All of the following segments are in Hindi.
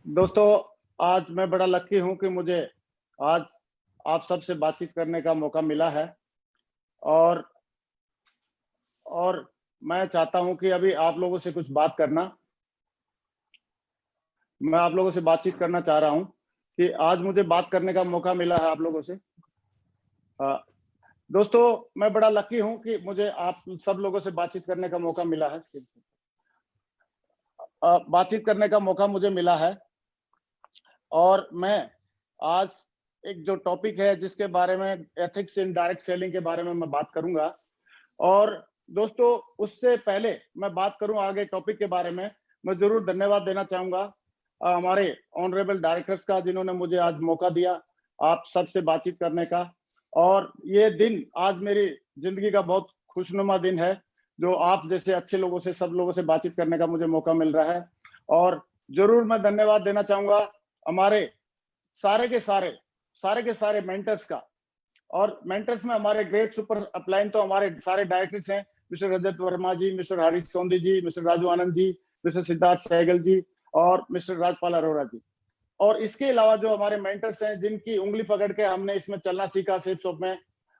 दोस्तों, आज मैं बड़ा लकी हूं कि मुझे आज आप सबसे बातचीत करने का मौका मिला है। और और मैं चाहता हूं कि अभी आप लोगों से कुछ बात करना मैं आप लोगों से बातचीत करना चाह रहा हूं कि आज मुझे बात करने का मौका मिला है आप लोगों से। दोस्तों, मैं बड़ा लकी हूं कि मुझे आप सब लोगों से बातचीत करने का मौका मिला है। बातचीत करने का मौका मुझे मिला है और मैं आज एक जो टॉपिक है जिसके बारे में एथिक्स इन डायरेक्ट सेलिंग के बारे में मैं बात करूंगा। और दोस्तों, उससे पहले मैं बात करूं आगे टॉपिक के बारे में, मैं जरूर धन्यवाद देना चाहूंगा हमारे ऑनरेबल डायरेक्टर्स का, जिन्होंने मुझे आज मौका दिया आप सबसे बातचीत करने का। और ये दिन आज मेरी जिंदगी का बहुत खुशनुमा दिन है, जो आप जैसे अच्छे लोगों से, सब लोगों से बातचीत करने का मुझे मौका मिल रहा है। और जरूर मैं धन्यवाद देना चाहूंगा हमारे सारे के सारे मेंटर्स का। और मेंटर्स में हमारे ग्रेट सुपर अपलाइन तो हमारे सारे डायरेक्टर्स हैं, मिस्टर रजत वर्मा जी, मिस्टर हरीश सोंदी जी, मिस्टर राजू आनंद जी, मिस्टर सिद्धार्थ सहगल जी और मिस्टर राजपाल अरोड़ा जी। और इसके अलावा जो हमारे मेंटर्स हैं, जिनकी उंगली पकड़ के हमने इसमें चलना सीखा सेफ शॉप में,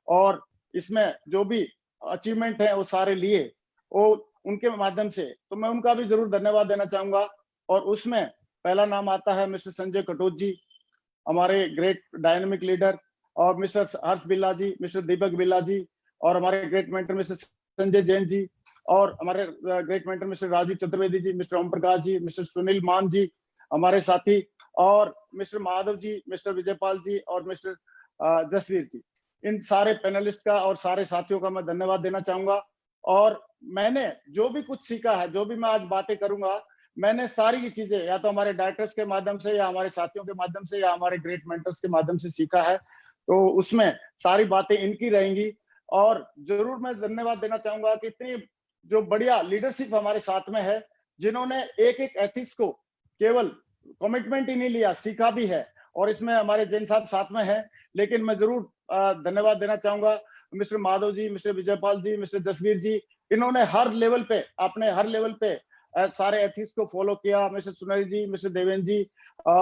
और इसमें जो भी अचीवमेंट है वो सारे लिए, वो उनके माध्यम से, तो मैं उनका भी जरूर धन्यवाद देना चाहूंगा। और उसमें पहला नाम आता है मिस्टर संजय कटोच जी, हमारे ग्रेट डायनेमिक लीडर, और मिस्टर हर्ष बिल्ला जी, मिस्टर दीपक बिल्ला जी, और हमारे great mentor mister Sanjay Jain ji, और हमारे great mentor mister Rajeev Chaturvedi ji, mister Om Prakash ji, mister Sunil Maan ji हमारे साथी, और मिस्टर माधव जी, मिस्टर विजयपाल जी और मिस्टर जसवीर जी। इन सारे पैनलिस्ट का और सारे साथियों का मैं धन्यवाद देना चाहूंगा। और मैंने जो भी कुछ सीखा है, जो भी मैं आज बातें करूंगा, मैंने सारी की चीजें या तो हमारे डायरेक्टर्स के माध्यम से, या हमारे साथियों के माध्यम से, या हमारे ग्रेट मेंटर्स के माध्यम से सीखा है। तो उसमें सारी बातें इनकी रहेंगी। और जरूर मैं धन्यवाद देना चाहूंगा कि इतनी जो बढ़िया लीडरशिप हमारे साथ में है, जिन्होंने एक एक एथिक्स को केवल कमिटमेंट ही नहीं लिया, सीखा भी है। और इसमें हमारे जैन साहब साथ में है, लेकिन मैं जरूर धन्यवाद देना चाहूंगा मिस्टर माधव जी, मिस्टर विजयपाल जी, मिस्टर जसवीर जी। इन्होंने हर लेवल पे, अपने हर लेवल पे सारे एथिक्स को फॉलो किया। मिस्टर सुनील जी, मिस्टर देवेंद्र जी,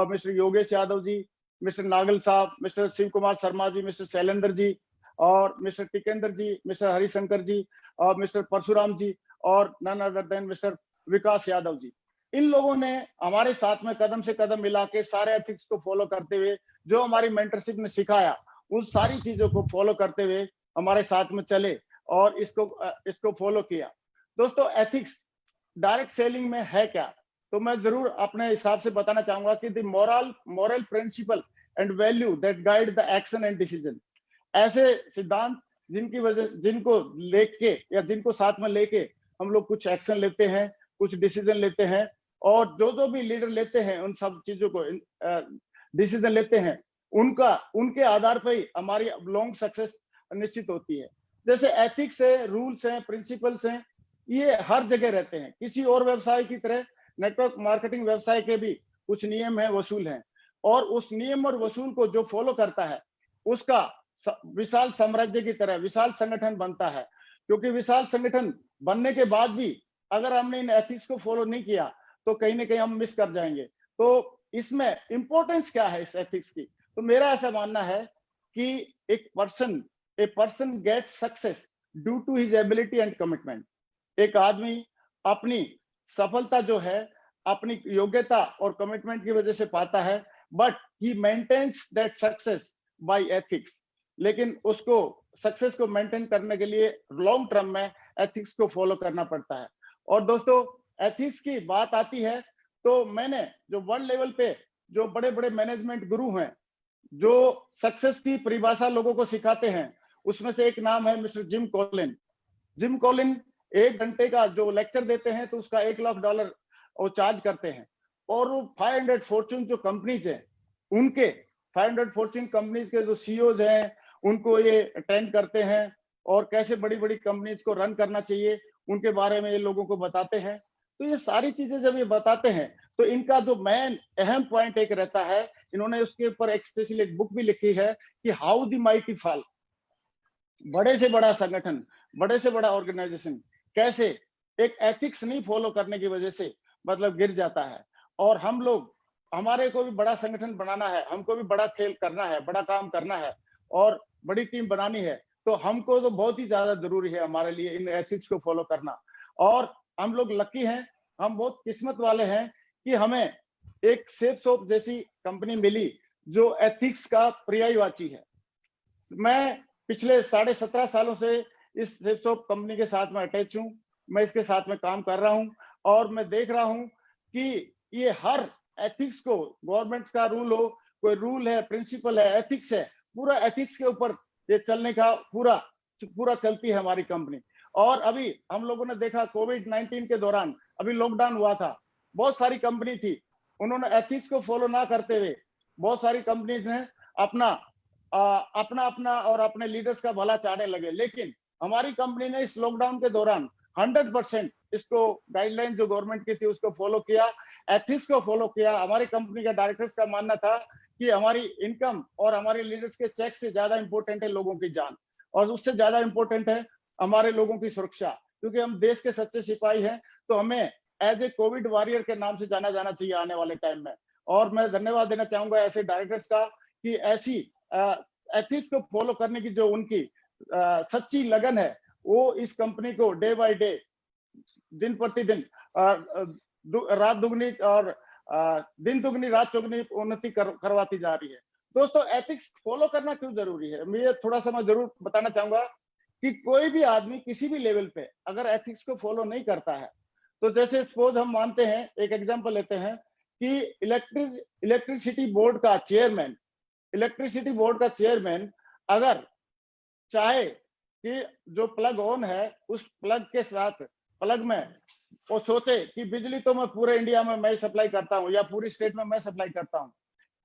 मिस्टर योगेश यादव जी, मिस्टर नागल साहब, मिस्टर शिव कुमार शर्मा जी, मिस्टर शैलेंद्र जी, और मिस्टर टिकेंद्र जी, मिस्टर हरिशंकर जी, और मिस्टर परशुराम जी, और नन अदर देन मिस्टर विकास यादव जी। इन लोगों ने हमारे साथ में कदम से कदम मिला के सारे एथिक्स को फॉलो करते हुए, जो हमारी मेंटरशिप ने सिखाया, उन सारी चीजों को फॉलो करते हुए हमारे साथ में चले और इसको फॉलो किया। दोस्तों, एथिक्स डायरेक्ट सेलिंग में है क्या, तो मैं जरूर अपने हिसाब से बताना चाहूंगा कि the moral principle and value that guide the action and decision. ऐसे सिद्धांत जिनको लेके या जिनको साथ में लेके हम लोग कुछ एक्शन लेते हैं, कुछ डिसीजन लेते हैं, और जो भी लीडर लेते हैं उन सब चीजों को डिसीजन लेते हैं, उनके आधार पर ही हमारी लॉन्ग सक्सेस निश्चित होती है। जैसे एथिक्स है, रूल्स हैं, प्रिंसिपल्स हैं, ये हर जगह रहते हैं। किसी और व्यवसाय की तरह नेटवर्क मार्केटिंग व्यवसाय के भी कुछ नियम है, वसूल हैं। और उस नियम और वसूल को जो फॉलो करता है, उसका विशाल साम्राज्य की तरह विशाल संगठन बनता है। क्योंकि विशाल संगठन बनने के बाद भी अगर हमने इन एथिक्स को फॉलो नहीं किया, तो कहीं ना कहीं हम मिस कर जाएंगे। तो इसमें इंपॉर्टेंस क्या है इस एथिक्स की, तो मेरा ऐसा मानना है कि एक person get success due to his ability and commitment. एक आदमी अपनी सफलता जो है अपनी योग्यता और कमिटमेंट की वजह से पाता है, but he maintains that success by ethics. लेकिन उसको सक्सेस को मेंटेन करने के लिए लॉन्ग टर्म में एथिक्स को फॉलो करना पड़ता है। और दोस्तों, एथिक्स की बात आती है तो मैंने जो वर्ल्ड लेवल पे जो बड़े बड़े मैनेजमेंट गुरु हैं, जो सक्सेस की परिभाषा लोगों को सिखाते हैं, उसमें से एक नाम है mister gym Colin. Gym Colin 1 घंटे का जो लेक्चर देते हैं, तो उसका $1 लाख वो चार्ज करते हैं। और वो 500 फॉर्चून जो कंपनीज हैं, उनके 500 फॉर्चून कंपनीज के जो सीईओज हैं, उनको ये अटेंड करते हैं, और कैसे बड़ी बड़ी कंपनीज को रन करना चाहिए उनके बारे में ये लोगों को बताते हैं। तो ये सारी चीजें जब ये बताते हैं, तो इनका जो मेन अहम पॉइंट एक रहता है, इन्होंने उसके ऊपर एक स्पेशल एक बुक भी लिखी है कि हाउ द माइटी फॉल। बड़े से बड़ा संगठन, बड़े से बड़ा ऑर्गेनाइजेशन कैसे एक एथिक्स नहीं फॉलो करने की वजह से मतलब गिर जाता है। और हम लोग हमारे को भी बड़ा संगठन बनाना है, हमको भी बड़ा खेल करना है, बड़ा काम करना है और बड़ी टीम बनानी है, तो हमको तो बहुत ही ज्यादा जरूरी है हमारे लिए इन एथिक्स को फॉलो करना। और हम लोग लकी हैं, हम बहुत किस्मत वाले हैं कि हमें एक सेफ सोप जैसी कंपनी मिली जो एथिक्स का पर्यायवाची है। मैं पिछले 17.5 सालों से इस सेफ सोप कंपनी के साथ में अटैच हूं, मैं इसके साथ में काम कर रहा हूं और मैं देख रहा हूं कि ये हर एथिक्स को, गवर्नमेंट का रूल हो, कोई रूल है, प्रिंसिपल है, एथिक्स है, पूरा एथिक्स के ऊपर ये चलने का पूरा चलती है हमारी कंपनी। और अभी हम लोगों ने देखा कोविड-19 के दौरान, अभी लॉकडाउन हुआ था, बहुत सारी कंपनी थी, उन्होंने एथिक्स को फॉलो ना करते हुए बहुत सारी कंपनीज ने अपना अपना और अपने लीडर्स का भला चाहने लगे। लेकिन हमारी कंपनी ने इस लॉकडाउन के दौरान 100% इसको गाइडलाइन जो गवर्नमेंट की थी उसको फॉलो किया, एथिक्स को फॉलो किया। हमारी कंपनी का डायरेक्टर्स का मानना था कि हमारी इनकम और हमारे लीडर्स के चेक से ज्यादा इंपॉर्टेंट है लोगों की जान, और उससे ज्यादा इंपॉर्टेंट है हमारे लोगों की सुरक्षा, क्योंकि हम देश के सच्चे सिपाही हैं। तो हमें एज ए कोविड वॉरियर के नाम से जाना जाना चाहिए आने वाले टाइम में। और मैं धन्यवाद देना चाहूंगा ऐसे डायरेक्टर्स का कि ऐसी एथिक्स को फॉलो करने की जो उनकी सच्ची लगन है, वो इस कंपनी को डे बाय डे, दिन प्रतिदिन रात दुगनी और दिन दुगनी रात चौगनी उन्नति करवाती जा रही है। दोस्तों, एथिक्स फॉलो करना क्यों जरूरी है, मैं थोड़ा सा मैं जरूर बताना चाहूंगा कि कोई भी आदमी किसी भी लेवल पे अगर एथिक्स को फॉलो नहीं करता है, तो जैसे सपोज हम मानते हैं, एक एग्जांपल लेते हैं कि इलेक्ट्रिसिटी बोर्ड का चेयरमैन, अगर चाहे कि जो प्लग ऑन है उस प्लग के साथ प्लग में वो सोचे कि बिजली तो मैं पूरे इंडिया में मैं सप्लाई करता हूं या पूरी स्टेट में मैं सप्लाई करता हूं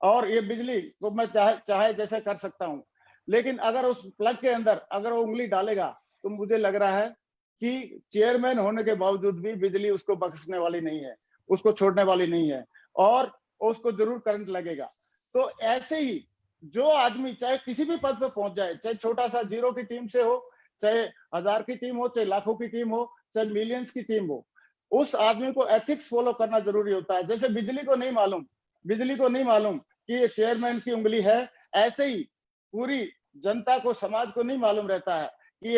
और ये बिजली को मैं चाहे जैसे कर सकता हूं, लेकिन अगर उस प्लग के अंदर अगर वो उंगली डालेगा तो मुझे लग रहा है कि चेयरमैन होने के बावजूद भी बिजली उसको बख्शने वाली नहीं है, उसको छोड़ने वाली नहीं है और उसको जरूर करंट लगेगा। तो ऐसे ही जो आदमी चाहे किसी भी पद पे पहुंच जाए, चाहे छोटा सा जीरो की टीम से हो, चाहे 1000 की टीम हो, चाहे लाखों की टीम हो, चाहे मिलियंस की टीम हो, उस आदमी को एथिक्स फॉलो करना जरूरी होता है। जैसे बिजली को नहीं मालूम कि ये चेयरमैन की उंगली है, ऐसे ही पूरी जनता को, समाज को नहीं मालूम रहता है कि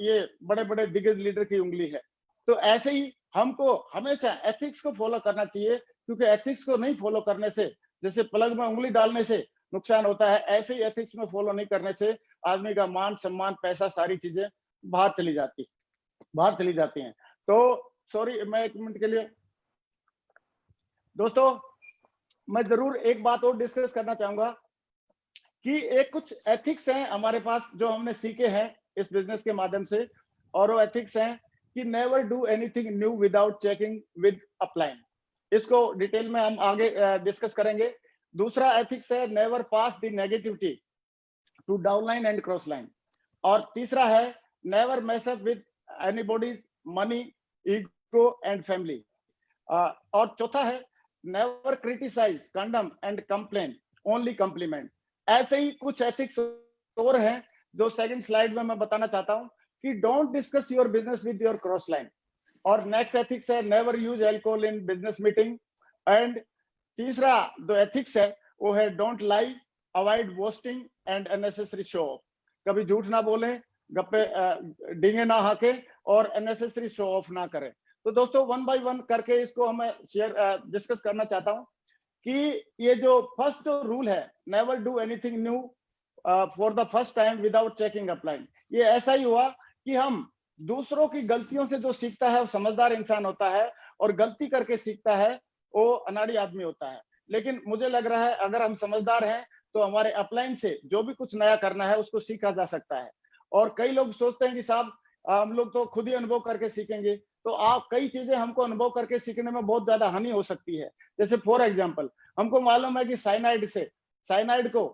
ये बड़े बड़े दिग्गज लीडर की उंगली है। तो ऐसे ही हमको हमेशा एथिक्स को फॉलो करना चाहिए, क्योंकि एथिक्स को नहीं फॉलो करने से, जैसे प्लग में उंगली डालने से नुकसान होता है, ऐसे ही एथिक्स में फॉलो नहीं करने से आदमी का मान सम्मान, पैसा, सारी चीजें बाहर चली जाती हैं। तो सॉरी, मैं 1 मिनट के लिए, दोस्तों मैं जरूर एक बात और डिस्कस करना चाहूंगा कि एक कुछ एथिक्स हैं हमारे पास जो हमने सीखे हैं इस बिजनेस के माध्यम से, और वो एथिक्स हैं कि never do anything new without checking with upline. इसको डिटेल में हम आगे डिस्कस करेंगे। दूसरा एथिक्स है never pass the negativity to downline and cross line. और तीसरा है never mess up with anybody's money, ego and family. और चौथा है never criticise, condemn and complain, only compliment. ऐसे ही कुछ एथिक्स और हैं जो सेकंड स्लाइड में मैं बताना चाहता हूं कि don't discuss your business with your cross line. और नेक्स्ट एथिक्स है never use alcohol in business meeting. And तीसरा जो एथिक्स है वो है don't lie, avoid boasting and unnecessary show off. कभी झूठ ना बोले, गप्पे डींगे ना हाके और अननेसेसरी शो ऑफ ना करें। तो दोस्तों वन बाय वन करके इसको हमें डिस्कस करना चाहता हूं कि ये जो फर्स्ट रूल है never do anything new for the first time without checking upline, ये ऐसा ही हुआ कि हम दूसरों की गलतियों से जो सीखता है वो समझदार इंसान होता है, और गलती करके सीखता है वो अनाड़ी आदमी होता है। लेकिन मुझे लग रहा है अगर हम समझदार हैं तो हमारे अपलाइन से जो भी कुछ नया करना है उसको सीखा जा सकता है। और कई लोग सोचते हैं कि साहब हम लोग तो खुद ही अनुभव करके सीखेंगे, तो आप कई चीजें हमको अनुभव करके सीखने में बहुत ज्यादा हानि हो सकती है। जैसे फॉर एग्जाम्पल हमको मालूम है कि साइनाइड को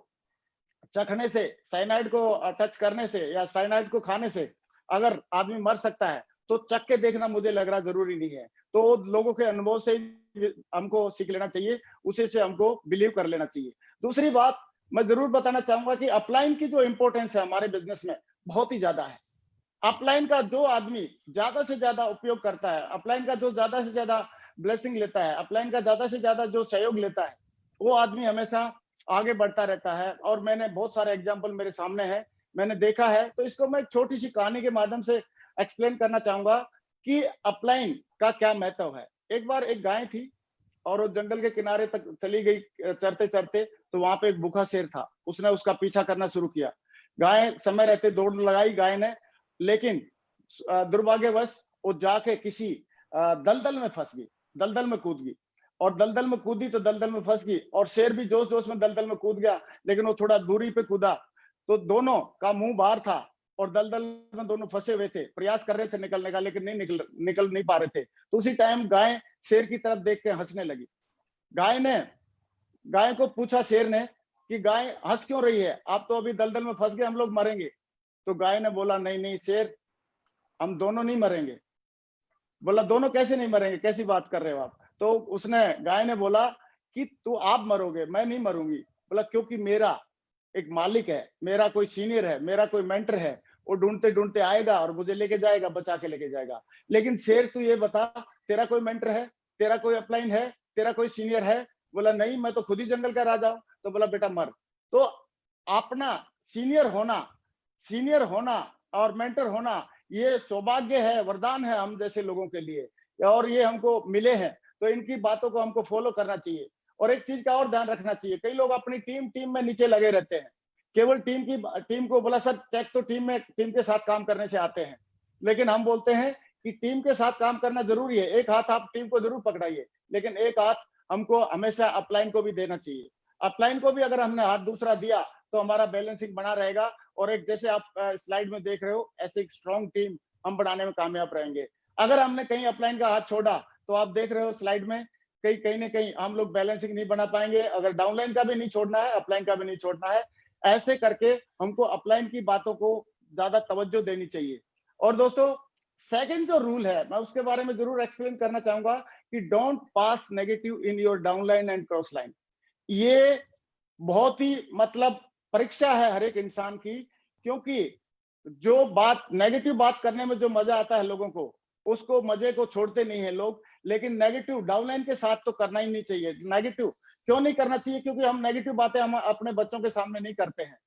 चखने से, साइनाइड को टच करने से या साइनाइड को खाने से अगर आदमी मर सकता है, तो चख के देखना मुझे लग रहा जरूरी नहीं है। तो लोगों के अनुभव से हमको सीख लेना चाहिए, उसी से हमको बिलीव कर लेना चाहिए। दूसरी बात मैं जरूर बताना चाहूंगा कि अपलाइन की जो इंपॉर्टेंस है हमारे बिजनेस में बहुत ही ज्यादा है। अपलाइन का जो आदमी ज्यादा से ज्यादा उपयोग करता है, अपलाइन का जो ज्यादा से ज्यादा ब्लेसिंग लेता है, अपलाइन का ज्यादा से ज्यादा जो सहयोग लेता है, वो आदमी हमेशा आगे बढ़ता रहता है। और मैंने बहुत सारे एग्जाम्पल मेरे सामने है, मैंने देखा है। तो इसको मैं एक छोटी सी कहानी के माध्यम से एक्सप्लेन करना चाहूंगा कि अपलाइन का क्या महत्व है। एक बार एक गाय थी और वो जंगल के किनारे तक चली गई चरते चरते, तो वहां पे एक भूखा शेर था। उसने उसका पीछा करना शुरू किया। गाय समय रहते दौड़ लगाई गाय ने, लेकिन दुर्भाग्यवश वो जाके किसी दलदल में फंस गई, दलदल में कूद गई। और दलदल में कूदी तो दलदल में फंस गई, और शेर भी जोश जोश में दलदल में कूद गया, लेकिन वो थोड़ा दूरी पे कूदा तो दोनों का मुंह बाहर था और दलदल में दोनों फंसे हुए थे, प्रयास कर रहे थे निकलने का, लेकिन नहीं निकल नहीं पा रहे थे। तो उसी टाइम गाय शेर की तरफ देख के हंसने लगी। गाय को पूछा शेर ने कि गाय हंस क्यों रही है, आप तो अभी दलदल में फंस गए, हम लोग मरेंगे। तो गाय ने बोला, नहीं नहीं शेर, हम दोनों नहीं मरेंगे। बोला, दोनों कैसे नहीं मरेंगे, कैसी बात कर रहे हो आप। तो उसने गाय ने बोला कि तू आप मरोगे, मैं नहीं मरूंगी। बोला, क्योंकि मेरा एक मालिक है, मेरा कोई सीनियर है, मेरा कोई मेंटर है, वो ढूंढते ढूंढते आएगा और मुझे लेके जाएगा, बचा के लेके जाएगा। लेकिन शेर तू ये बता, तेरा कोई मेंटर है, तेरा कोई अपलाइन है, तेरा कोई सीनियर है। बोला, नहीं, मैं तो खुद ही जंगल का राजा हूं। तो बोला, बेटा मर। तो अपना सीनियर होना और मेंटर होना, ये सौभाग्य है, वरदान है हम जैसे लोगों के लिए, और ये हमको मिले हैं। तो इनकी बातों को हमको फॉलो करना चाहिए। और एक चीज का और ध्यान रखना चाहिए, कई लोग अपनी टीम में नीचे लगे रहते हैं, केवल टीम को बोला सर चेक, तो टीम के साथ काम करने से आते हैं। लेकिन हम बोलते हैं कि टीम के साथ काम करना जरूरी है, एक हाथ आप टीम को जरूर पकड़ाइए, लेकिन एक हाथ हमको हमेशा अपलाइन को भी देना चाहिए। अपलाइन को भी अगर हमने हाथ दूसरा दिया तो हमारा बैलेंसिंग बना रहेगा, और एक जैसे आप स्लाइड में देख रहे हो, ऐसे एक स्ट्रॉन्ग टीम हम बनाने में कामयाब रहेंगे। अगर हमने कहीं अपलाइन का हाथ छोड़ा तो आप देख रहे हो स्लाइड में, कहीं ना कहीं हम लोग बैलेंसिंग नहीं बना पाएंगे। अगर डाउनलाइन का भी नहीं छोड़ना है, अपलाइन का भी नहीं छोड़ना है। ऐसे करके हमको अपलाइन की बातों को ज्यादा तवज्जो देनी चाहिए। और दोस्तों, सेकंड जो रूल है, मैं उसके बारे में जरूर एक्सप्लेन करना चाहूंगा कि don't pass negative in your downline and cross line. ये बहुत ही मतलब परीक्षा है हर एक इंसान की, क्योंकि जो बात नेगेटिव बात करने में जो मजा आता है लोगों को, उसको मजे को छोड़ते नहीं है लोग। लेकिन नेगेटिव डाउनलाइन के साथ तो करना ही नहीं चाहिए। नेगेटिव क्यों नहीं करना चाहिए, क्योंकि हम नेगेटिव बातें हम अपने बच्चों के सामने नहीं करते हैं।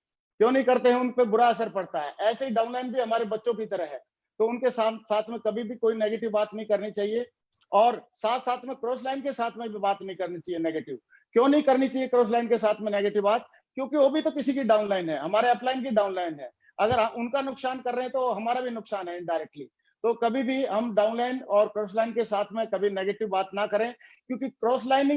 क्यों नहीं करते हैं, उन पर बुरा असर पड़ता है। ऐसे ही डाउनलाइन भी हमारे बच्चों की तरह है, तो उनके साथ में कभी भी कोई नेगेटिव बात नहीं करनी चाहिए। और साथ साथ में क्रॉस लाइन के साथ में भी बात नहीं करनी चाहिए नेगेटिव। क्यों नहीं करनी चाहिए क्रॉस लाइन के साथ में नेगेटिव बात, क्योंकि वो भी तो किसी की डाउनलाइन है, हमारे अपलाइन की डाउनलाइन है। अगर उनका नुकसान कर रहे हैं तो हमारा भी नुकसान है इनडायरेक्टली। तो कभी भी हम डाउनलाइन और क्रॉस लाइन के साथ में कभी नेगेटिव बात ना करें, क्योंकि क्रॉस लाइन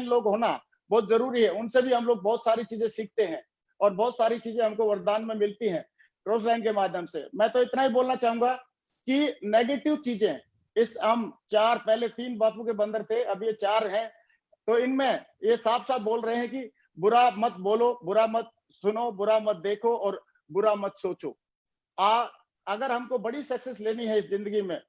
लोग होना बहुत जरूरी है। उनसे भी हम लोग बहुत सारी चीजें सीखते हैं, और बहुत सारी चीजें हमको वरदान में मिलती हैं क्रॉस लाइन के माध्यम से। मैं तो इतना ही बोलना चाहूंगा कि नेगेटिव चीजें, इस हम पहले 3 बापू के बंदर थे, अब ये 4 हैं। तो इनमें ये साफ साफ बोल रहे हैं कि बुरा मत बोलो, बुरा मत सुनो, बुरा मत देखो, और बुरा मत सोचो। अगर हमको बड़ी सक्सेस लेनी है इस जिंदगी में,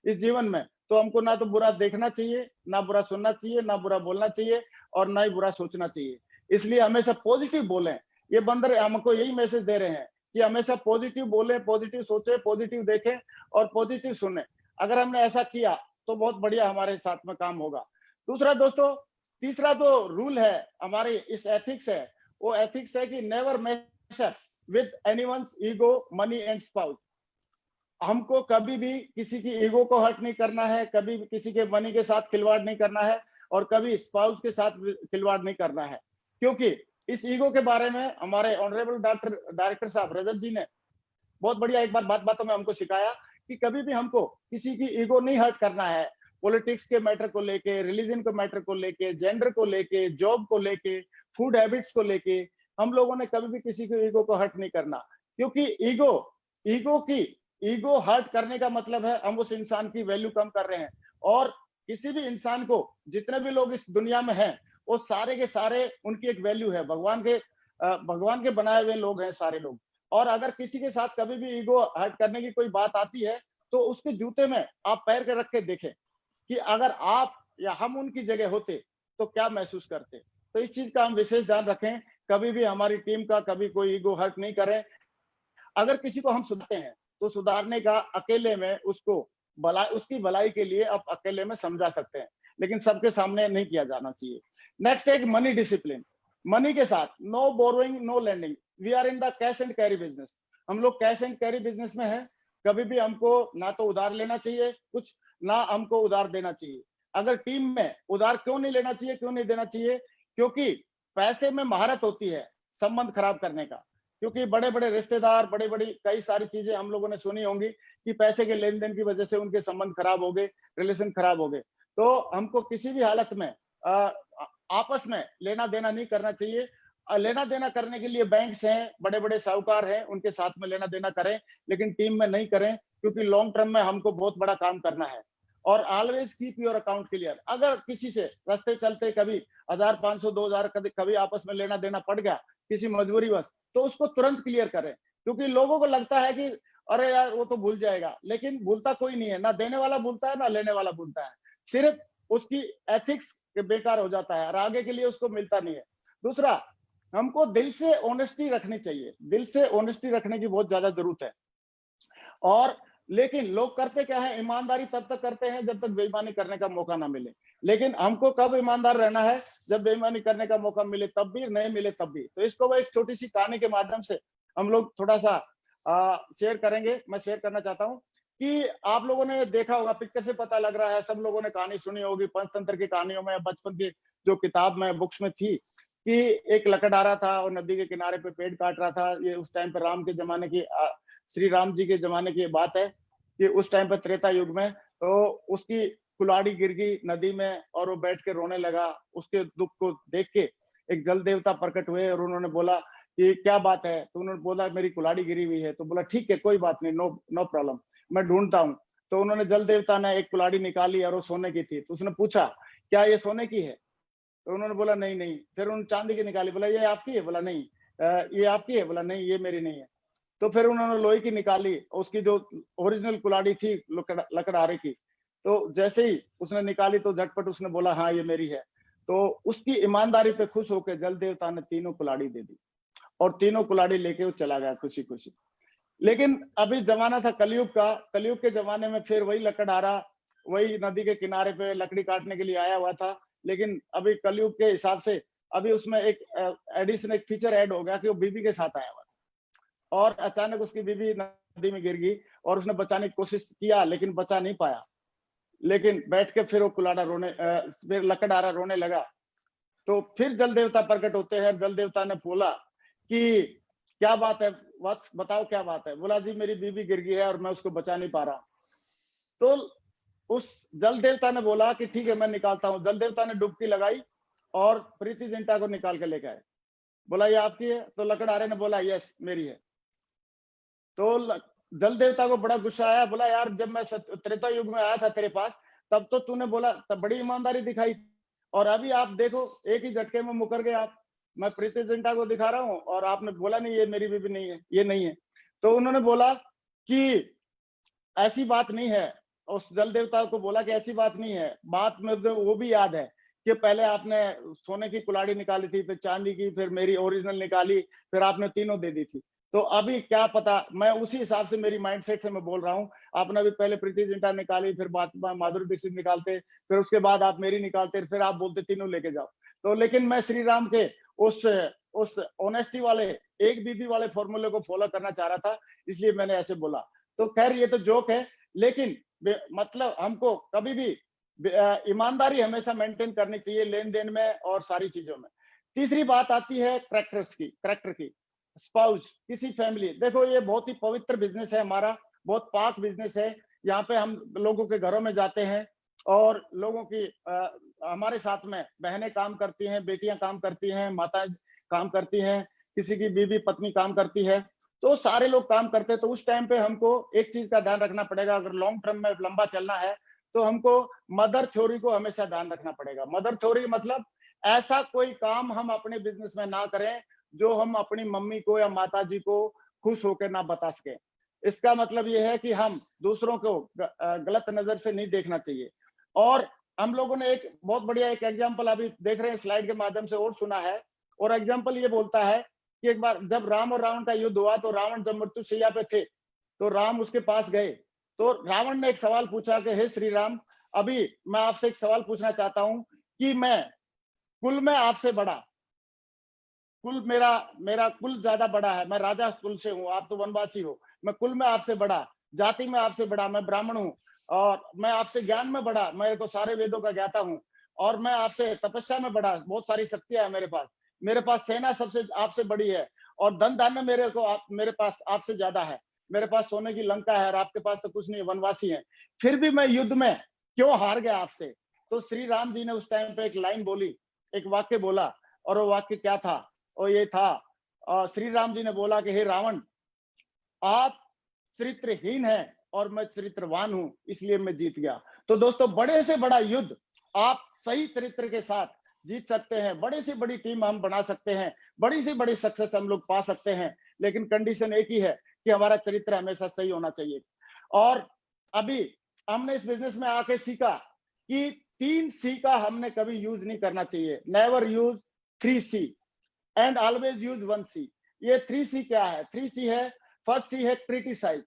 इस जीवन में, तो हमको ना तो बुरा देखना चाहिए, ना बुरा सुनना चाहिए, ना बुरा बोलना चाहिए, और ना ही बुरा सोचना चाहिए। इसलिए हमेशा पॉजिटिव बोलें। ये बंदर हमको यही मैसेज दे रहे हैं कि हमेशा पॉजिटिव बोले, पॉजिटिव सोचे, पॉजिटिव देखें और पॉजिटिव सुने। अगर हमने ऐसा किया तो बहुत बढ़िया हमारे साथ में काम होगा। दूसरा दोस्तों, तीसरा जो रूल है हमारे इस एथिक्स है, वो एथिक्स है कि never mess up with anyone's ego, money and spouse. हमको कभी भी किसी की ईगो को हर्ट नहीं करना है, कभी भी किसी के मनी के साथ खिलवाड़ नहीं करना है, और कभी स्पाउस के साथ खिलवाड़ नहीं करना है। क्योंकि इस ईगो के बारे में हमारे ऑनरेबल डायरेक्टर साहब रजत जी ने बहुत बढ़िया एक बातों में हमको सिखाया कि कभी भी हमको किसी की ईगो नहीं हर्ट करना है। पॉलिटिक्स के मैटर को लेके, रिलीजन के मैटर को लेके, जेंडर को लेके, जॉब को लेके, फूड हैबिट्स को लेके, हम लोगों ने कभी भी किसी की ईगो को हर्ट नहीं करना। क्योंकि ईगो हर्ट करने का मतलब है हम उस इंसान की वैल्यू कम कर रहे हैं। और किसी भी इंसान को, जितने भी लोग इस दुनिया में हैं, वो सारे के सारे उनकी एक वैल्यू है। भगवान के बनाए हुए लोग हैं सारे लोग। और अगर किसी के साथ कभी भी ईगो हर्ट करने की कोई बात आती है, तो उसके जूते में आप पैर के रख के देखें कि अगर आप या हम उनकी जगह होते तो क्या महसूस करते। तो इस चीज का हम विशेष ध्यान रखें, कभी भी हमारी टीम का कभी कोई ईगो हर्ट नहीं करें। अगर किसी को हम सुनते हैं तो सुधारने का अकेले में उसकी भलाई के लिए आप अकेले में समझा सकते हैं। लेकिन सबके सामने नहीं किया जाना चाहिए। नेक्स्ट एक मनी डिसिप्लिन, मनी के साथ no borrowing no lending. We are in the cash and carry business, हम लोग कैश एंड कैरी बिजनेस में है। कभी भी हमको ना तो उधार लेना चाहिए कुछ, ना हमको उधार देना चाहिए। अगर टीम में उधार क्यों नहीं लेना चाहिए, क्यों नहीं देना चाहिए? क्योंकि पैसे में महारत होती है संबंध खराब करने का। क्योंकि बड़े बड़े रिश्तेदार, बड़ी बड़ी कई सारी चीजें हम लोगों ने सुनी होंगी कि पैसे के लेन देन की वजह से उनके संबंध खराब हो गए, रिलेशन खराब हो गए। तो हमको किसी भी हालत में आपस में लेना देना नहीं करना चाहिए। लेना देना करने के लिए बैंक्स हैं, बड़े बड़े साहूकार हैं, उनके साथ में लेना देना करें, लेकिन टीम में नहीं करें, क्योंकि लॉन्ग टर्म में हमको बहुत बड़ा काम करना है। और always keep your account clear. अगर किसी से रास्ते चलते कभी 1000, 500, 2000 कभी आपस में लेना देना पड़ गया किसी मजबूरीवश, तो उसको तुरंत क्लियर करें। क्योंकि लोगों को लगता है कि अरे यार वो तो भूल जाएगा, लेकिन भूलता कोई नहीं है, ना देने वाला भूलता है ना लेने वाला भूलता है। सिर्फ उसकी एथिक्स बेकार हो जाता है और आगे के लिए उसको मिलता नहीं है। दूसरा, हमको दिल से ऑनेस्टी रखनी चाहिए, दिल से ऑनेस्टी रखने की बहुत ज्यादा जरूरत है। और लेकिन लोग करते क्या है, ईमानदारी तब तक करते हैं जब तक बेईमानी करने का मौका ना मिले। लेकिन हमको कब ईमानदार रहना है? जब बेईमानी करने का मौका मिले तब भी, नहीं मिले तब भी। तो इसको वो एक छोटी सी कहानी के माध्यम से हम लोग थोड़ा सा शेयर करेंगे। मैं शेयर करना चाहता हूँ कि आप लोगों ने देखा होगा, पिक्चर से पता लग रहा है, सब लोगों ने कहानी सुनी होगी पंचतंत्र की कहानियों में, बचपन की जो किताब में बुक्स में थी, कि एक लकड़हारा था और नदी के किनारे पे पेड़ काट रहा था। ये उस टाइम पे राम के जमाने की, श्री राम जी के जमाने की बात है कि उस टाइम पे त्रेता युग में, तो उसकी कुल्हाड़ी गिर गई नदी में और वो बैठ के रोने लगा। उसके दुख को देख के एक जल देवता प्रकट हुए और उन्होंने बोला कि क्या बात है? तो उन्होंने बोला मेरी कुल्हाड़ी गिरी हुई है। तो बोला ठीक है, कोई बात नहीं, नो नो प्रॉब्लम, मैं ढूंढता हूँ। तो उन्होंने जल देवता ने एक कुल्हाड़ी निकाली और वो सोने की थी। तो उसने पूछा क्या ये सोने की है? तो उन्होंने बोला नहीं नहीं। फिर उन्होंने चांदी की निकाली, बोला ये आपकी है? बोला नहीं। ये आपकी है? बोला नहीं, ये मेरी नहीं है। तो फिर उन्होंने लोहे की निकाली, उसकी जो ओरिजिनल कुल्हाड़ी थी लकड़हारे की, तो जैसे ही उसने निकाली तो झटपट उसने बोला हाँ ये मेरी है। तो उसकी ईमानदारी पे खुश होकर जल देवता ने तीनों कुल्हाड़ी दे दी और तीनों कुल्हाड़ी लेके वो चला गया खुशी खुशी। लेकिन अभी जमाना था कलयुग का। कलयुग के जमाने में फिर वही लकड़हारा वही नदी के किनारे पे लकड़ी काटने के लिए आया हुआ था। लेकिन अभी कलयुग के हिसाब से अभी उसमें एक एडिशन, एक फीचर ऐड हो गया कि वो बीबी के साथ आया हुआ था और अचानक उसकी बीबी नदी में गिर गई और उसने बचाने की कोशिश किया लेकिन बचा नहीं पाया। लेकिन बैठ के फिर वो कुल्हाड़ा रोने, फिर लकड़हारा रोने लगा। तो फिर जल देवता प्रकट होते हैं। जल देवता ने बोला कि क्या बात है वत्स, बताओ क्या बात है? बोला जी मेरी बीबी गिर गई है और मैं उसको बचा नहीं पा रहा। तो उस जल देवता ने बोला कि ठीक है मैं निकालता हूँ। जल देवता ने डुबकी लगाई और प्रीति जिंटा को निकाल के लेके आए। बोला ये आपकी है? तो लकड़हारे ने बोला यस मेरी है। तो जल देवता को बड़ा गुस्सा आया। बोला यार जब मैं त्रेता युग में आया था तेरे पास तब तो तूने बोला, तब बड़ी ईमानदारी दिखाई, और अभी आप देखो एक ही झटके में मुकर गए आप। मैं प्रीति जिंटा को दिखा रहा हूँ और आपने बोला नहीं ये मेरी बीबी नहीं है, ये नहीं है। तो उन्होंने बोला कि ऐसी बात नहीं है। उस जल देवता को बोला कि ऐसी बात नहीं है। बात में वो भी याद है कि पहले आपने सोने की कुल्हाड़ी निकाली थी, फिर चांदी की, फिर मेरी ओरिजिनल निकाली, फिर आपने तीनों दे दी थी। तो अभी क्या पता, मैं उसी हिसाब से मेरी माइंडसेट से मैं बोल रहा हूँ। आपने भी पहले प्रीति जिंटा निकाली, फिर बात माधुरी दीक्षित निकालते, फिर उसके बाद आप मेरी निकालते, फिर आप बोलते तीनों लेके जाओ। तो लेकिन मैं श्री राम के उस ऑनेस्टी वाले एक बीबी वाले फॉर्मूले को फॉलो करना चाह रहा था, इसलिए मैंने ऐसे बोला। तो खैर ये तो जोक है, लेकिन मतलब हमको कभी भी ईमानदारी हमेशा मेंटेन करनी चाहिए लेन देन में और सारी चीजों में। तीसरी बात आती है करैक्टर की। स्पाउस, किसी फैमिली, देखो ये बहुत ही पवित्र बिजनेस है हमारा, बहुत पाक बिजनेस है। यहाँ पे हम लोगों के घरों में जाते हैं और लोगों की हमारे साथ में बहनें काम करती हैं, बेटियां काम करती हैं, माताएं काम करती हैं, किसी की बीवी पत्नी काम करती है, तो सारे लोग काम करते हैं। तो उस टाइम पे हमको एक चीज का ध्यान रखना पड़ेगा, अगर लॉन्ग टर्म में लंबा चलना है तो हमको मदर थ्योरी को हमेशा ध्यान रखना पड़ेगा। मदर थ्योरी मतलब ऐसा कोई काम हम अपने बिजनेस में ना करें जो हम अपनी मम्मी को या माता जी को खुश होकर ना बता सके। इसका मतलब यह है कि हम दूसरों को गलत नजर से नहीं देखना चाहिए। और हम लोगों ने एक बहुत बढ़िया एक एग्जाम्पल अभी देख रहे हैं स्लाइड के माध्यम से और सुना है, और एग्जाम्पल ये बोलता है कि एक बार जब राम और रावण का युद्ध हुआ तो रावण जब मृत्युशैया पे थे तो राम उसके पास गए, तो रावण ने एक सवाल पूछा कि हे श्री राम, अभी मैं आपसे एक सवाल पूछना चाहता हूं कि मैं कुल में आपसे बड़ा, कुल मेरा मेरा कुल ज्यादा बड़ा है, मैं राजा कुल से हूँ, आप तो वनवासी हो। मैं कुल में आपसे बड़ा, जाति में आपसे बड़ा, मैं ब्राह्मण हूँ, और मैं आपसे ज्ञान में बड़ा, मेरे को सारे वेदों का ज्ञाता हूँ। और मैं आपसे तपस्या में बड़ा, बहुत सारी शक्तियां है मेरे पास सेना सबसे आपसे बड़ी है, और धन धान्य मेरे पास आपसे ज्यादा है। मेरे पास सोने की लंका है और आपके पास तो कुछ नहीं, वनवासी है। फिर भी मैं युद्ध में क्यों हार गया आपसे? तो श्री राम जी ने उस टाइम पे एक लाइन बोली, एक वाक्य बोला, और वो वाक्य क्या था? और ये था, श्री राम जी ने बोला कि हे रावण, आप चरित्रहीन है और मैं चरित्रवान हूं, इसलिए मैं जीत गया। तो दोस्तों, बड़े से बड़ा युद्ध आप सही चरित्र के साथ जीत सकते हैं, बड़ी से बड़ी टीम हम बना सकते हैं, बड़ी से बड़ी सक्सेस हम लोग पा सकते हैं, लेकिन कंडीशन एक ही है कि हमारा चरित्र हमेशा सही होना चाहिए। और अभी हमने इस बिजनेस में आके सीखा कि 3 C का हमने कभी यूज नहीं करना चाहिए। Never use 3C and always use 1C। ये 3C क्या है? 3C है, फर्स्ट C है क्रिटिसाइज,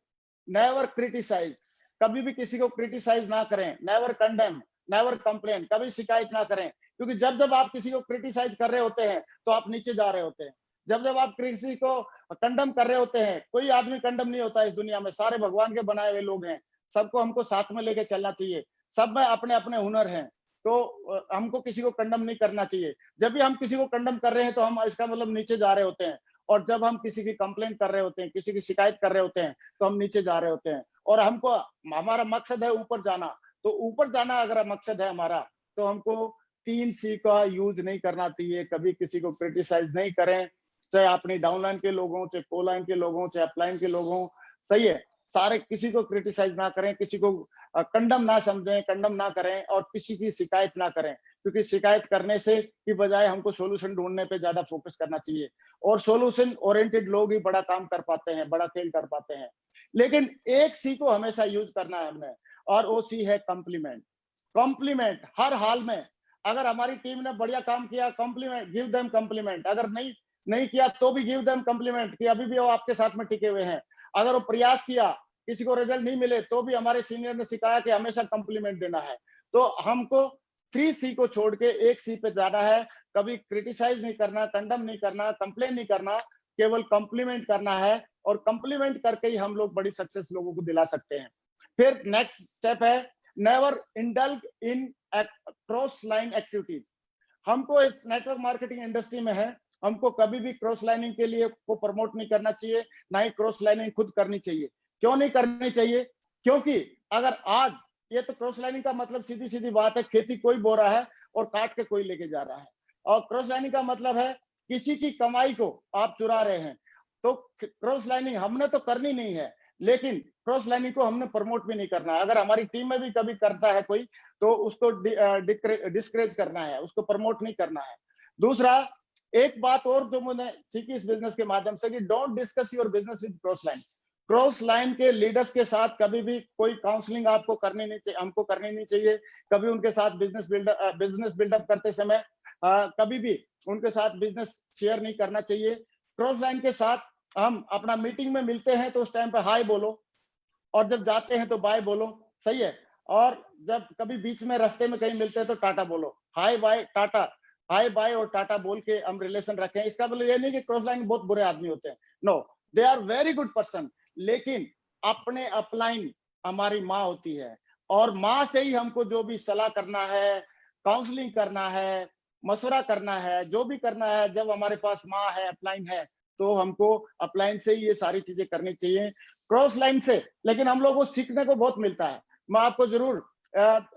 नेवर क्रिटिसाइज, कभी भी किसी को क्रिटिसाइज ना करें, नेवर कंडेम, नेवर कंप्लेन, कभी शिकायत ना करें, क्योंकि जब जब आप किसी को क्रिटिसाइज कर रहे होते हैं तो आप नीचे जा रहे होते हैं। जब जब आप किसी को कंडम कर रहे होते हैं, कोई आदमी कंडम नहीं होता इस दुनिया में, सारे भगवान के बनाए हुए लोग हैं, सबको हमको साथ में लेके चलना चाहिए, सब में अपने अपने हुनर हैं, तो हमको किसी को कंडम नहीं करना चाहिए। जब भी हम किसी को कंडम कर रहे हैं तो हम इसका मतलब नीचे जा रहे होते हैं, और जब हम किसी की कंप्लेंट कर रहे होते हैं, किसी की शिकायत कर रहे होते हैं, तो हम नीचे जा रहे होते हैं। और हमको, हमारा मकसद है ऊपर जाना, तो ऊपर जाना अगर मकसद है हमारा, तो हमको 3C का यूज नहीं करना चाहिए। कभी किसी को क्रिटिसाइज नहीं करें, चाहे अपनी डाउनलाइन के लोग हों, चाहे कोलाइन के लोग हों, चाहे अपलाइन के लोग हों, सही है, सारे किसी को क्रिटिसाइज ना करें, किसी को कंडम ना समझें, कंडम ना करें, और किसी की शिकायत ना करें, क्योंकि शिकायत करने से की बजाय हमको सोल्यूशन ढूंढने पे ज्यादा फोकस करना चाहिए। और सोल्यूशन ओरिएंटेड लोग ही बड़ा काम कर पाते हैं, बड़ा खेल कर पाते हैं। लेकिन एक C को हमेशा यूज करना है हमने, और वो C है कॉम्प्लीमेंट। कॉम्प्लीमेंट हर हाल में, अगर हमारी टीम ने बढ़िया काम किया, कॉम्प्लीमेंट, गिव देम कॉम्प्लीमेंट। अगर नहीं नहीं किया तो भी गिव देम कॉम्प्लीमेंट, कि अभी भी वो आपके साथ में टिके हुए हैं। अगर वो प्रयास किया, किसी को रिजल्ट नहीं मिले, तो भी हमारे सीनियर ने सिखाया कि हमेशा कॉम्प्लीमेंट देना है। तो हमको 3C को छोड़ के 1C पे ज्यादा है, कभी क्रिटिसाइज नहीं करना, कंडम नहीं करना, कंप्लेन नहीं करना, केवल कॉम्प्लीमेंट करना है, और कॉम्प्लीमेंट करके ही हम लोग बड़ी सक्सेस लोगों को दिला सकते हैं। फिर नेक्स्ट स्टेप है, never indulge in cross line activities. हमको इस नेटवर्क मार्केटिंग इंडस्ट्री में है, हमको कभी भी क्रॉस लाइनिंग के लिए को प्रमोट नहीं करना चाहिए, ना ही क्रॉस लाइनिंग खुद करनी चाहिए। क्यों नहीं करनी चाहिए? क्योंकि अगर आज, ये तो क्रॉस लाइनिंग का मतलब सीधी सीधी बात है, खेती कोई बो रहा है और काट के कोई लेके जा रहा है, और क्रॉस लाइनिंग का मतलब है किसी की कमाई को आप चुरा रहे हैं। तो क्रॉस लाइनिंग हमने तो करनी नहीं है, लेकिन क्रॉस लाइनिंग को हमने प्रमोट भी नहीं करना है। अगर हमारी टीम में भी कभी करता है कोई, तो उसको डिस्करेज करना है, उसको प्रमोट नहीं करना है। दूसरा, एक बात और जो मैंने सीखी इस बिजनेस के माध्यम से, कि don't discuss your business with cross line. Cross line के लीडर्स के साथ कभी भी कोई काउंसलिंग आपको करनी नहीं चाहिए, हमको करनी नहीं चाहिए। कभी उनके साथ बिजनेस बिल्डअप करते समय कभी भी उनके साथ बिजनेस शेयर नहीं करना चाहिए। क्रॉस लाइन के साथ हम अपना मीटिंग में मिलते हैं तो उस टाइम पे हाय बोलो, और जब जाते हैं तो बाय बोलो, सही है। और जब कभी बीच में रास्ते में कहीं मिलते हैं तो टाटा बोलो, hi bye tata, hi bye और टाटा बोल के हम रिलेशन रखें। इसका मतलब ये नहीं कि क्रॉस लाइन बहुत बुरे आदमी होते हैं, no, they are very good person. लेकिन अपने अपलाइन हमारी माँ होती है, और माँ से ही हमको जो भी सलाह करना है, काउंसलिंग करना है, मशवरा करना है, जो भी करना है, जब हमारे पास माँ है, अपलाइन है, तो हमको अपलाइन से ही ये सारी चीजें करनी चाहिए, क्रॉस लाइन से। लेकिन हम लोगों को सीखने को बहुत मिलता है। मैं आपको जरूर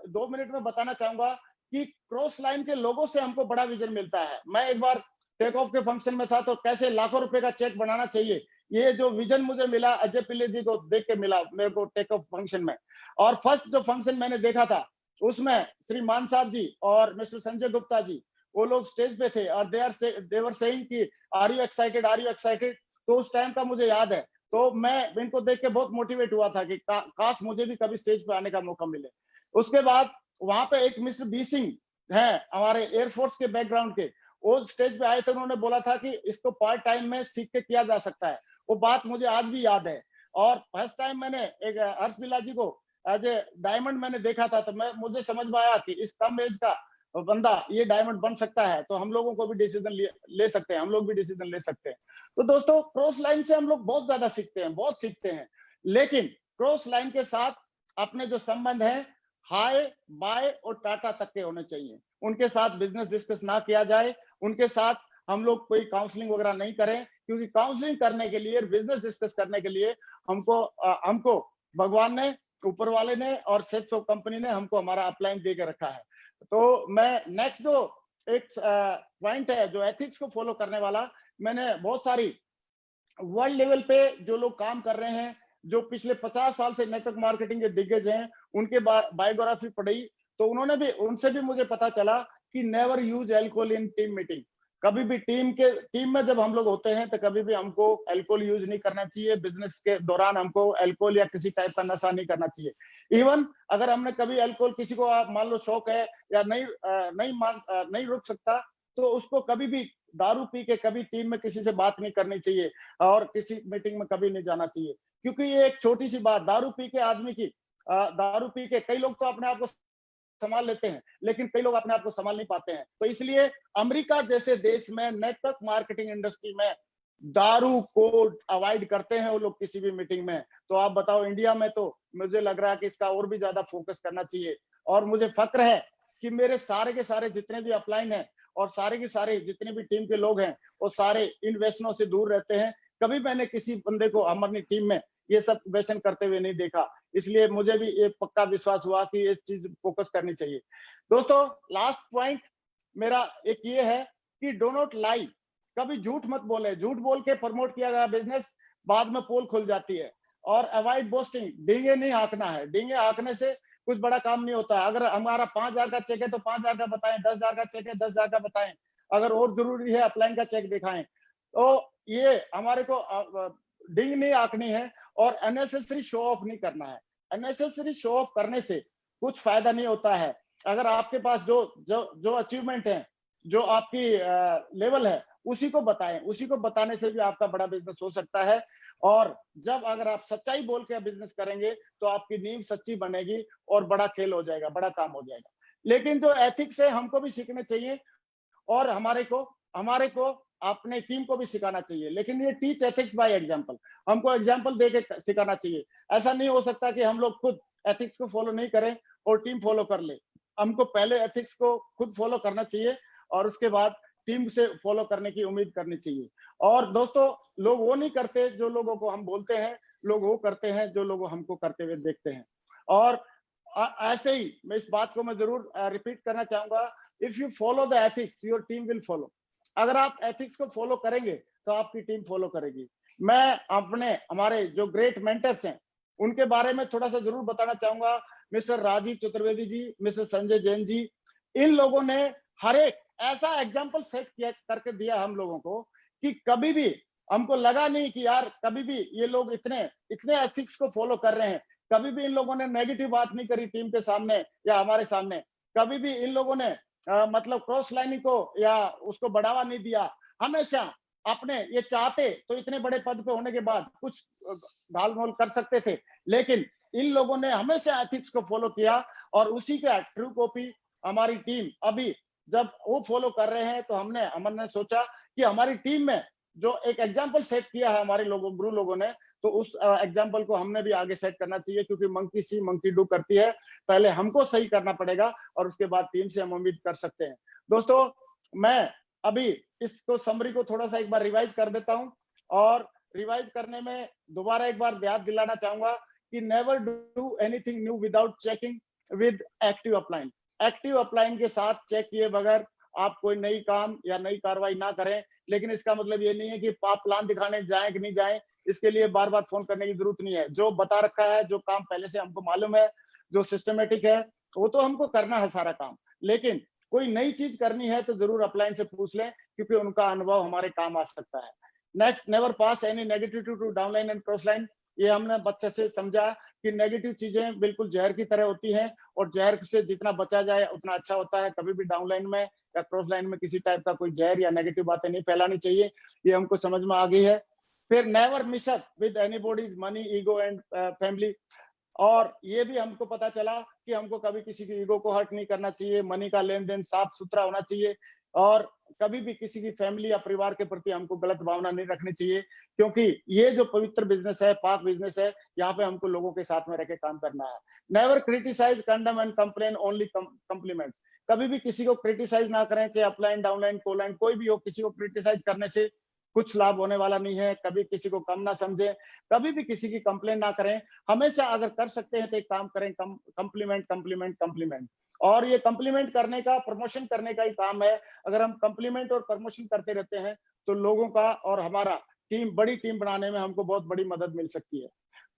2 मिनट में बताना चाहूंगा कि क्रॉस लाइन के लोगों से हमको बड़ा विजन मिलता है। मैं एक बार टेक ऑफ के फंक्शन में था, तो कैसे लाखों रुपए का चेक बनाना चाहिए, ये जो विजन मुझे मिला अजय पिल्ले जी को देख के मिला मेरे को टेक ऑफ फंक्शन में। और फर्स्ट जो फंक्शन मैंने देखा था, उसमें श्री मान साहब जी और मिस्टर संजय गुप्ता जी, वो लोग स्टेज पे थे, और देवर सेइंग कि are you excited, are you excited. तो उस टाइम का मुझे याद है, तो मैं इनको देख के बहुत मोटिवेट हुआ था कि काश मुझे भी कभी स्टेज पे आने का मौका मिले। उसके बाद वहां पे एक मिस्टर बी सिंह है, हमारे एयरफोर्स के बैकग्राउंड के, वो स्टेज पे आए थे, उन्होंने बोला था कि इसको पार्ट टाइम में सीख के किया जा सकता है। वो बात मुझे आज भी याद है। और फर्स्ट टाइम मैंने एक हर्ष बिल्ला जी को एज ए डायमंड मैंने देखा था, तो मुझे समझ में आया कि इस कम एज का बंदा ये डायमंड बन सकता है, तो हम लोगों को भी डिसीजन ले सकते हैं, हम लोग भी डिसीजन ले सकते हैं। तो दोस्तों क्रॉस लाइन से हम लोग बहुत ज्यादा सीखते हैं, बहुत सीखते हैं, लेकिन क्रॉस लाइन के साथ अपने जो संबंध है हाय बाय और टाटा तक के होने चाहिए। उनके साथ बिजनेस डिस्कस ना किया जाए, उनके साथ हम लोग कोई काउंसलिंग वगैरह नहीं करें, क्योंकि काउंसलिंग करने के लिए, बिजनेस डिस्कस करने के लिए हमको भगवान ने, ऊपर वाले ने और सेट्स ऑफ कंपनी ने हमको हमारा अपलाइन दे के रखा है। तो मैं नेक्स्ट जो एक पॉइंट है जो एथिक्स को फॉलो करने वाला, मैंने बहुत सारी वर्ल्ड लेवल पे जो लोग काम कर रहे हैं, जो पिछले 50 साल से नेटवर्क मार्केटिंग के दिग्गज हैं, उनके बायोग्राफी पढ़ी, तो उनसे भी मुझे पता चला कि नेवर यूज अल्कोहल इन टीम मीटिंग। कभी भी टीम में जब हम लोग होते हैं तो कभी भी हमको अल्कोहल यूज नहीं करना चाहिए। बिजनेस के दौरान हमको अल्कोहल या किसी टाइप का नशा नहीं करना चाहिए। इवन अगर हमने कभी अल्कोहल, किसी को मान लो शौक है या नहीं रुक सकता, तो उसको कभी भी दारू पी के कभी टीम में किसी से बात नहीं करनी चाहिए और किसी मीटिंग में कभी नहीं जाना चाहिए, क्योंकि ये एक छोटी सी बात, दारू पी के आदमी की दारू पी के कई लोग तो अपने आप को संभाल लेते हैं, लेकिन कई लोग अपने आप को संभाल नहीं पाते हैं। तो इसलिए अमेरिका जैसे देश में नेटवर्क मार्केटिंग इंडस्ट्री में दारू को अवॉइड करते हैं वो लोग किसी भी मीटिंग में। तो आप बताओ, इंडिया में तो मुझे लग रहा है कि इसका और भी ज्यादा फोकस करना चाहिए। और मुझे फक्र है कि मेरे सारे के सारे जितने भी अपलाइन हैं और सारे के सारे जितने भी टीम के लोग हैं, वो सारे इन व्यसनों से दूर रहते हैं। कभी मैंने किसी बंदे को हमारी टीम में ये सब व्यसन करते हुए नहीं देखा। इसलिए मुझे भी ये पक्का विश्वास हुआ कि इस चीज फोकस करनी चाहिए। दोस्तों लास्ट पॉइंट मेरा एक ये है कि डो नॉट लाई, कभी झूठ मत बोले। झूठ बोल के प्रमोट किया गया बिजनेस बाद में पोल खुल जाती है। और अवॉइड बोस्टिंग, डींगे नहीं हाँकना है। डींगे हाँकने से कुछ बड़ा काम नहीं होता। अगर हमारा 5,000 का चेक है तो 5,000 का बताएं, 10,000 का चेक है 10,000 का बताएं, अगर और जरूरी है अपलाइन का चेक दिखाएं। तो ये हमारे को डिंग नहीं आंकनी है और अननेसेसरी शो ऑफ नहीं करना है। अननेसेसरी शो ऑफ करने से कुछ फायदा नहीं होता है। अगर आपके पास जो अचीवमेंट है, जो आपकी लेवल है, उसी को बताएं। उसी को बताने से भी आपका बड़ा बिजनेस हो सकता है। और जब अगर आप सच्चाई बोल के बिजनेस करेंगे तो आपकी नींव सच्ची बनेगी और बड़ा खेल हो जाएगा, बड़ा काम हो जाएगा। लेकिन जो एथिक्स है हमको भी सीखने चाहिए और हमारे को अपने टीम को भी सिखाना चाहिए। लेकिन ये टीच एथिक्स बाय एग्जांपल, हमको एग्जांपल देके सिखाना चाहिए। ऐसा नहीं हो सकता कि हम लोग खुद एथिक्स को फॉलो नहीं करें और टीम फॉलो कर ले। हमको पहले एथिक्स को खुद फॉलो करना चाहिए और उसके बाद टीम से फॉलो करने की उम्मीद करनी चाहिए। और दोस्तों लोग वो नहीं करते जो लोगों को हम बोलते हैं, लोग वो करते हैं जो लोग हमको करते हुए देखते हैं। और ऐसे ही मैं इस बात को मैं जरूर रिपीट करना चाहूंगा, if you follow the ethics your team will follow. अगर आप एथिक्स को फॉलो करेंगे तो आपकी टीम फॉलो करेगी। मैं हमारे जो ग्रेट मेंटर्स हैं उनके बारे में थोड़ा सा जरूर बताना चाहूंगा। मिस्टर राजीव चतुर्वेदी जी, मिस्टर संजय जैन जी, इन लोगों ने हर एक ऐसा एग्जाम्पल सेट किया करके दिया हम लोगों को कि कभी भी हमको लगा नहीं कि यार कभी भी ये लोग इतने एथिक्स को फॉलो कर रहे हैं। कभी भी इन लोगों ने नेगेटिव बात नहीं करी टीम के सामने या हमारे सामने। कभी भी इन लोगों ने मतलब क्रॉस लाइनिंग को या उसको बढ़ावा नहीं दिया। हमेशा अपने ये चाहते तो इतने बड़े पद पे होने के बाद कुछ ढाल-ढोल कर सकते थे, लेकिन इन लोगों ने हमेशा एथिक्स को फॉलो किया और उसी का ट्रू कॉपी हमारी टीम अभी जब वो फॉलो कर रहे हैं, तो हमने सोचा कि हमारी टीम में जो एक एग्जाम्पल सेट किया है हमारे लोगों, गुरु लोगों ने, तो उस एग्जाम्पल को हमने भी आगे सेट करना चाहिए। क्योंकि मंकी सी मंकी डू करती है, पहले हमको सही करना पड़ेगा और उसके बाद टीम से हम उम्मीद कर सकते हैं। दोस्तों मैं अभी इसको समरी को थोड़ा सा एक बार रिवाइज कर देता हूं और रिवाइज करने में दोबारा एक बार याद दिलाना चाहूंगा कि never do anything new without checking with active upline. Active upline के साथ चेक किए बगैर आप कोई नई काम या नई कार्रवाई ना करें। लेकिन इसका मतलब ये नहीं है कि आप प्लान दिखाने जाएं कि नहीं जाएं, इसके लिए बार बार फोन करने की जरूरत नहीं है। जो बता रखा है, जो काम पहले से हमको मालूम है, जो सिस्टमेटिक है, वो तो हमको करना है सारा काम। लेकिन कोई नई चीज करनी है तो जरूर अपलाइन से पूछ लें, क्योंकि उनका अनुभव हमारे काम आ सकता है। Next, never pass any negativity to downline and cross line. ये हमने बच्चे से समझा कि नेगेटिव चीजें बिल्कुल जहर की तरह होती हैं और जहर से जितना बचा जाए उतना अच्छा होता है। कभी भी डाउनलाइन में या क्रॉस लाइन में किसी टाइप का कोई जहर या नेगेटिव बातें नहीं फैलानी चाहिए। ये हमको समझ में आ गई है। फिर never mess up with anybody's money, ego and family. और ये भी हमको पता चला कि हमको कभी किसी की ईगो को हर्ट नहीं करना चाहिए, मनी का लेन देन साफ सुथरा होना चाहिए और कभी भी किसी की फैमिली या परिवार के प्रति हमको गलत भावना नहीं रखनी चाहिए, क्योंकि ये जो पवित्र बिजनेस है, पाक बिजनेस है, यहाँ पे हमको लोगों के साथ में रह के काम करना है। Never criticise, condemn and complain, only compliments. कभी भी किसी को क्रिटिसाइज ना करें, चाहे अपलाइन, डाउनलाइन, कोलाइन, कोई भी हो। किसी को क्रिटिसाइज करने से कुछ लाभ होने वाला नहीं है। कभी किसी को कम ना समझे, कभी भी किसी की कंप्लेन ना करें। हमेशा अगर कर सकते हैं तो एक काम करें, कंप्लीमेंट, कंप्लीमेंट, कंप्लीमेंट। और ये कंप्लीमेंट करने का, प्रमोशन करने का ही काम है। अगर हम कंप्लीमेंट और प्रमोशन करते रहते हैं तो लोगों का और हमारा बड़ी टीम बनाने में हमको बहुत बड़ी मदद मिल सकती है।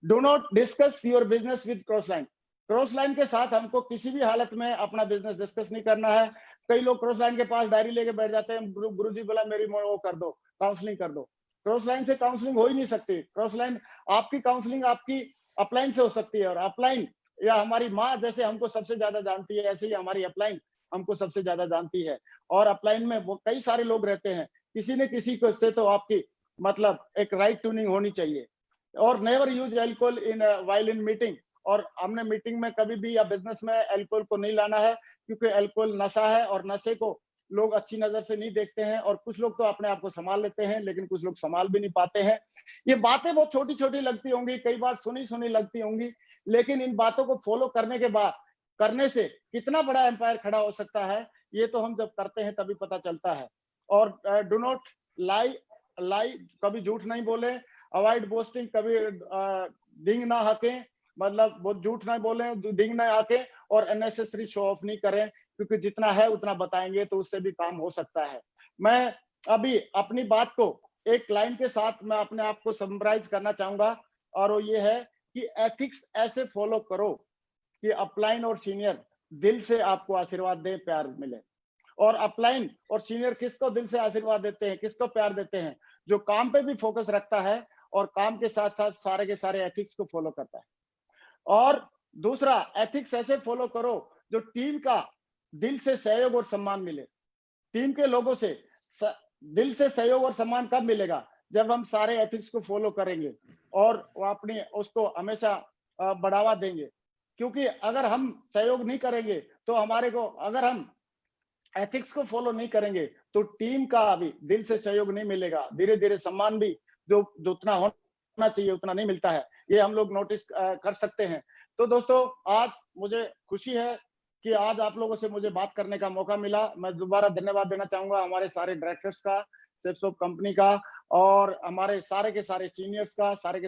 Do not discuss your business with cross line. Cross line के साथ हमको किसी भी हालत में अपना बिजनेस डिस्कस नहीं करना है। कई लोग क्रॉस लाइन के पास डायरी लेके बैठ जाते हैं, गुरुजी बोला मेरी वो कर दो, काउंसलिंग कर दो। क्रॉस लाइन से काउंसलिंग हो ही नहीं सकती। क्रॉस लाइन, आपकी काउंसलिंग आपकी अपलाइन से हो सकती है, और अपलाइन या हमारी माँ जैसे हमको सबसे ज्यादा जानती है, ऐसे ही हमारी अपलाइन हमको सबसे ज्यादा जानती है। और अपलाइन में वो कई सारे लोग रहते हैं, किसी न किसी को से तो आपकी मतलब एक राइट ट्यूनिंग होनी चाहिए। और never use alcohol in while in meeting. और हमने मीटिंग में कभी भी या बिजनेस में एल्कोहल को नहीं लाना है, क्योंकि एल्कोहल नशा है और नशे को लोग अच्छी नजर से नहीं देखते हैं। और कुछ लोग तो अपने आप को संभाल लेते हैं, लेकिन कुछ लोग संभाल भी नहीं पाते हैं। ये बातें बहुत छोटी छोटी लगती होंगी, कई बार सुनी सुनी लगती होंगी, लेकिन इन बातों को फॉलो करने के बाद, करने से कितना बड़ा एम्पायर खड़ा हो सकता है, ये तो हम जब करते हैं तभी पता चलता है। और डू नॉट लाई, लाई, कभी झूठ नहीं बोले। अवॉइड बोस्टिंग, कभी डिंग ना हके, मतलब वो झूठ ना बोले, डिंग ना हके। और अननेसेसरी शो ऑफ नहीं करें, क्योंकि जितना है उतना बताएंगे तो उससे भी काम हो सकता है। मैं अभी अपनी बात को एक लाइन के साथ मैं अपने आप को समराइज करना चाहूंगा, और वो ये है कि एथिक्स ऐसे फॉलो करो कि अपलाइन और सीनियर दिल से आपको आशीर्वाद दे, प्यार मिले। और अपलाइन और सीनियर किसको दिल से आशीर्वाद देते हैं, किसको प्यार देते हैं? जो काम पे भी फोकस रखता है और काम के साथ साथ सारे के सारे एथिक्स को फॉलो करता है। और दूसरा, एथिक्स ऐसे फॉलो करो जो टीम का दिल से सहयोग और सम्मान मिले। टीम के लोगों से दिल से सहयोग और सम्मान कब मिलेगा? जब हम सारे एथिक्स को फॉलो करेंगे और वो अपने उसको हमेशा बढ़ावा देंगे। क्योंकि अगर हम सहयोग नहीं करेंगे तो हमारे को, अगर हम एथिक्स को फॉलो नहीं करेंगे तो टीम का भी दिल से सहयोग नहीं मिलेगा। धीरे धीरे सम्मान भी जो जो उतना होना चाहिए उतना नहीं मिलता है। ये हम लोग नोटिस कर सकते हैं। तो दोस्तों, आज मुझे खुशी है कि आज आप लोगों से मुझे बात करने का मौका मिला। मैं दोबारा धन्यवाद देना चाहूंगा हमारे सारे डायरेक्टर्स का, सेफ्स ऑफ कंपनी का, और हमारे सारे के सारे सीनियर्स का, सारे के